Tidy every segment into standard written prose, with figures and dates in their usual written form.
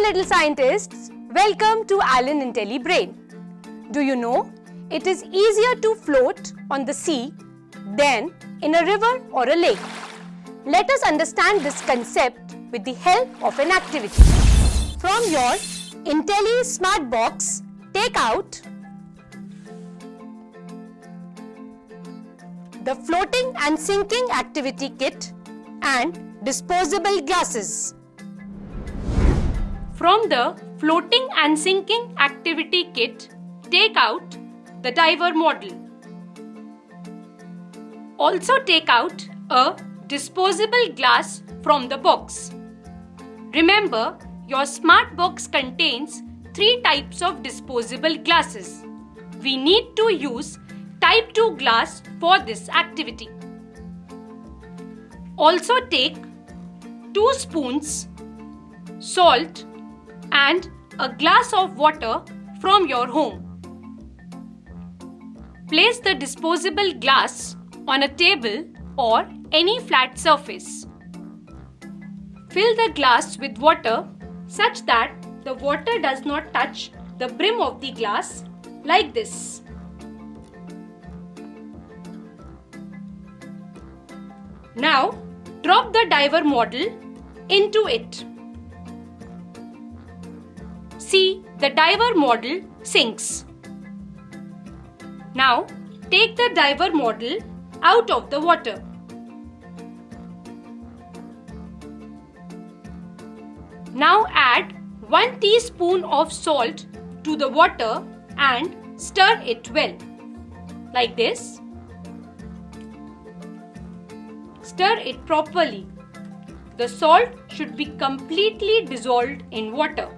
little scientists, welcome to Alan IntelliBrain. Do you know it is easier to float on the sea than in a river or a lake? Let us understand this concept with the help of an activity. From your Intelli Smart Box, take out the floating and sinking activity kit and disposable glasses. From the floating and sinking activity kit, take out the diver model. Also take out a disposable glass from the box. Remember, your smart box contains 3 types of disposable glasses. We need to use type 2 glass for this activity. Also take 2 spoons, salt and a glass of water from your home. Place the disposable glass on a table or any flat surface. Fill the glass with water such that the water does not touch the brim of the glass like this. Now, drop the diver model into it. See, the diver model sinks. Now, take the diver model out of the water. Now add 1 teaspoon of salt to the water and stir it well. Like this. Stir it properly. The salt should be completely dissolved in water.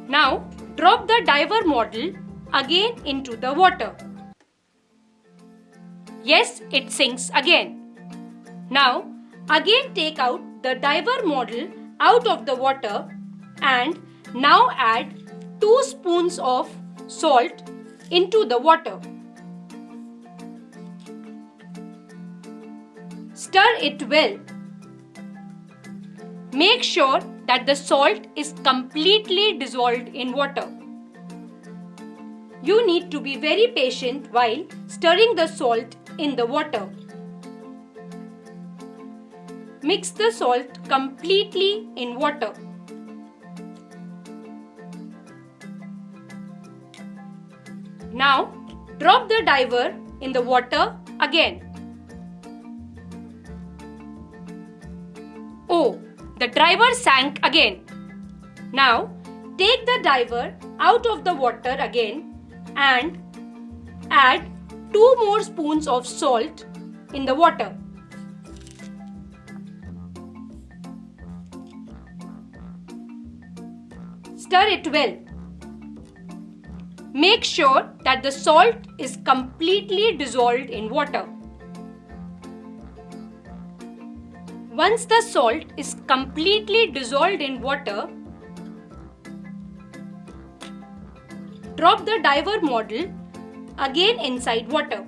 Now, drop the diver model again into the water. Yes, it sinks again. Now, again take out the diver model out of the water and now add 2 spoons of salt into the water. Stir it well. Make sure that the salt is completely dissolved in water. You need to be very patient while stirring the salt in the water. Mix the salt completely in water. Now, drop the diver in the water again. Oh, the diver sank again. Now, take the diver out of the water again and add 2 more spoons of salt in the water. Stir it well. Make sure that the salt is completely dissolved in water. Once the salt is completely dissolved in water, drop the diver model again inside water.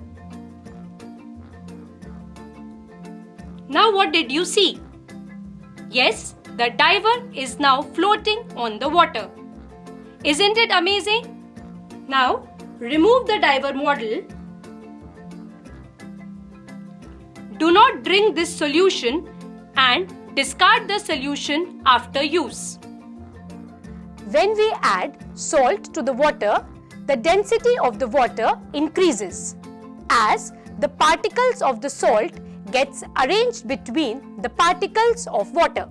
Now what did you see? Yes, the diver is now floating on the water. Isn't it amazing? Now, remove the diver model. Do not drink this solution and discard the solution after use. When we add salt to the water, the density of the water increases as the particles of the salt gets arranged between the particles of water.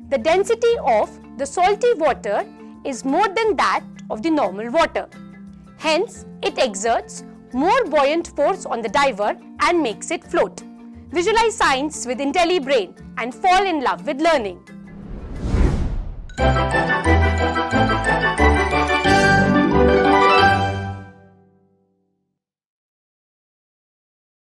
The density of the salty water is more than that of the normal water. Hence, it exerts more buoyant force on the diver and makes it float. Visualize science with IntelliBrain and fall in love with learning.